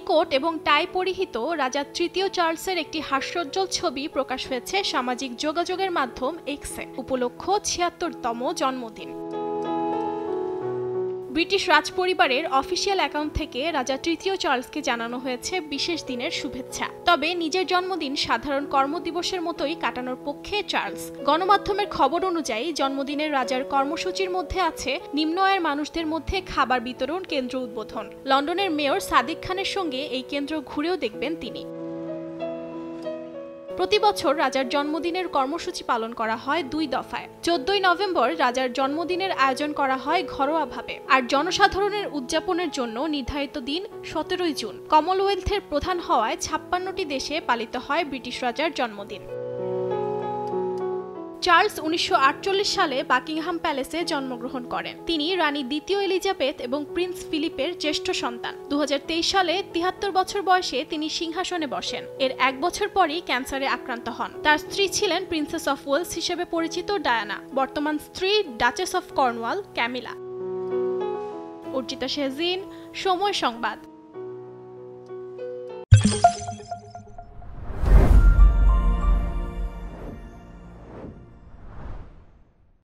Coat এবং টাই পরিহিত রাজা তৃতীয় চার্লসের একটি হাস্যোজ্জ্বল ছবি প্রকাশ হয়েছে সামাজিক যোগাযোগের মাধ্যম এক্সে। উপলক্ষ ৭৬তম জন্মদিন। ব্রিটিশ রাজপরিবারের অফিসিয়াল অ্যাকাউন্ট থেকে রাজা তৃতীয় চার্লসকে জানানো হয়েছে বিশেষ দিনের শুভেচ্ছা। তবে নিজের জন্মদিন সাধারণ কর্মদিবসের মতোই কাটানোর পক্ষে চার্লস। গণমাধ্যমের খবর অনুযায়ী জন্মদিনের রাজার কর্মসূচির মধ্যে আছে নিম্ন আয়ের মানুষদের মধ্যে খাবার বিতরণ কেন্দ্র উদ্বোধন। লন্ডনের মেয়র সাদিক খানের সঙ্গে এই কেন্দ্র ঘুরেও দেখবেন তিনি। প্রতি বছর রাজার জন্মদিনের কর্মসূচি পালন করা হয় ২ দফায়। ১৪ই নভেম্বর রাজার জন্মদিনের আয়োজন করা হয় ঘরোয়াভাবে, আর জনসাধারণের উদযাপনের জন্য নির্ধারিত দিন ১৭ই জুন। কমনওয়েলথের প্রধান হওয়ায় ৫৬টি দেশে পালিত হয় ব্রিটিশ রাজার জন্মদিন। চার্লস ১৯৪৮ সালে বাকিংহাম প্যালেসে জন্মগ্রহণ করেন। তিনি রানী দ্বিতীয় এলিজাবেথ এবং প্রিন্স ফিলিপের জ্যেষ্ঠ সন্তান। ২০২৩ সালে ৭৩ বছর বয়সে তিনি সিংহাসনে বসেন। এর ১ বছর পরই ক্যান্সারে আক্রান্ত হন। তার স্ত্রী ছিলেন প্রিন্সেস অফ ওয়েলস হিসেবে পরিচিত ডায়ানা, বর্তমান স্ত্রী Duchess of Cornwall Camilla. Archita Shehzin, Somoy সংবাদ।